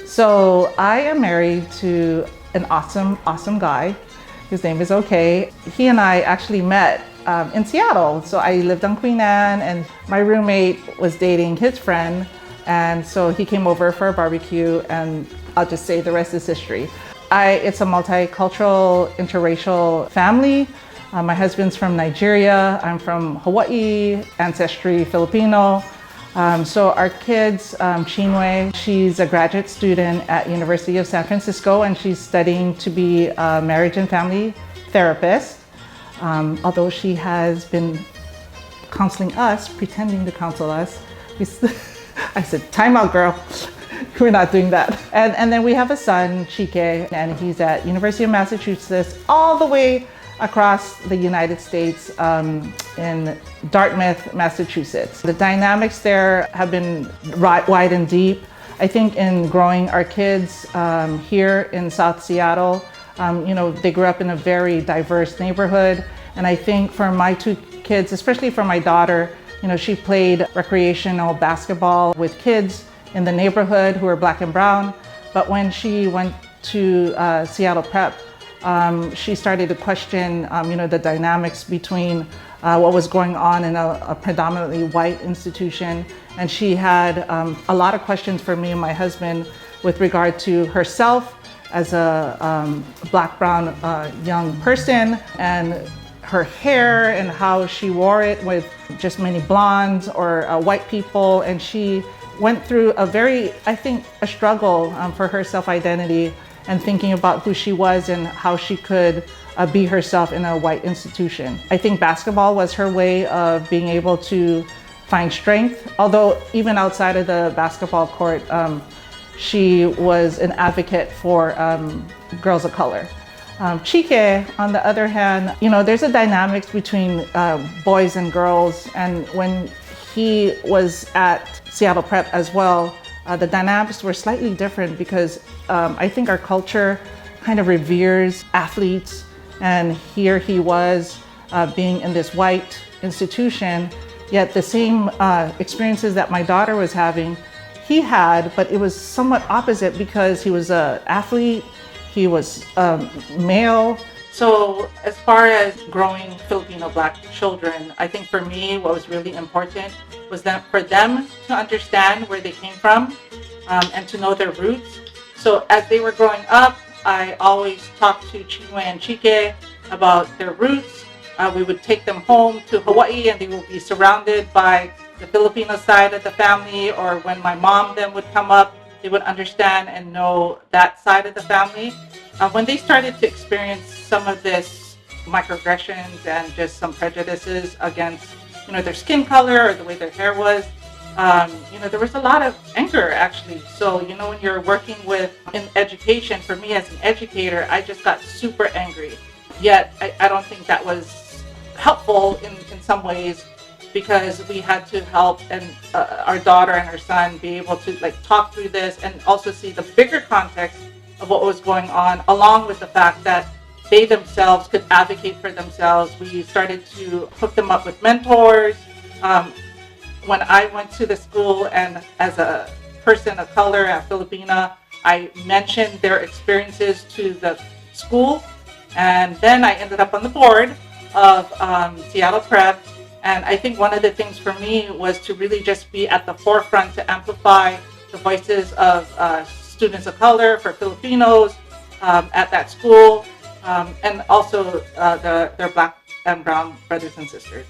So I am married to an awesome guy. His name is Okay. He and I actually met in Seattle. So I lived on Queen Anne, and my roommate was dating his friend. And so he came over for a barbecue, and I'll just say the rest is history. It's a multicultural, interracial family. My husband's from Nigeria. I'm from Hawaii, ancestry Filipino. So our kids, Chinwe, she's a graduate student at University of San Francisco, and she's studying to be a marriage and family therapist. Although she has been counseling us, pretending to counsel us. I said, time out, girl. We're not doing that. And then we have a son, Chike, and he's at University of Massachusetts, all the way across the United States in Dartmouth, Massachusetts. The dynamics there have been wide and deep. I think in growing our kids here in South Seattle, they grew up in a very diverse neighborhood. And I think for my two kids, especially for my daughter, she played recreational basketball with kids in the neighborhood who were Black and brown. But when she went to Seattle Prep, she started to question, the dynamics between what was going on in a predominantly white institution. And she had a lot of questions for me and my husband with regard to herself as a Black-brown young person, and her hair and how she wore it with just many blondes or white people. And she went through a struggle for her self-identity and thinking about who she was and how she could be herself in a white institution. I think basketball was her way of being able to find strength, although even outside of the basketball court, she was an advocate for girls of color. Chike, on the other hand, there's a dynamics between boys and girls, and when he was at Seattle Prep as well, the dynamics were slightly different because I think our culture kind of reveres athletes, and here he was being in this white institution, yet the same experiences that my daughter was having, he had, but it was somewhat opposite because he was an athlete, he was male. So as far as growing Filipino Black children, I think for me what was really important was that for them to understand where they came from and to know their roots. So as they were growing up, I always talked to Chinwe and Chike about their roots. We would take them home to Hawaii, and they would be surrounded by the Filipino side of the family, or when my mom then would come up, they would understand and know that side of the family. When they started to experience some of this microaggressions and just some prejudices against, their skin color or the way their hair was, there was a lot of anger actually. So, when you're working in education, for me as an educator, I just got super angry. Yet, I don't think that was helpful in some ways, because we had to help and our daughter and her son be able to talk through this and also see the bigger context of what was going on, along with the fact that they themselves could advocate for themselves. We started to hook them up with mentors. When I went to the school, and as a person of color, a Filipina, I mentioned their experiences to the school, and then I ended up on the board of Seattle Prep. And I think one of the things for me was to really just be at the forefront to amplify the voices of students of color, for Filipinos at that school, and also their Black and brown brothers and sisters.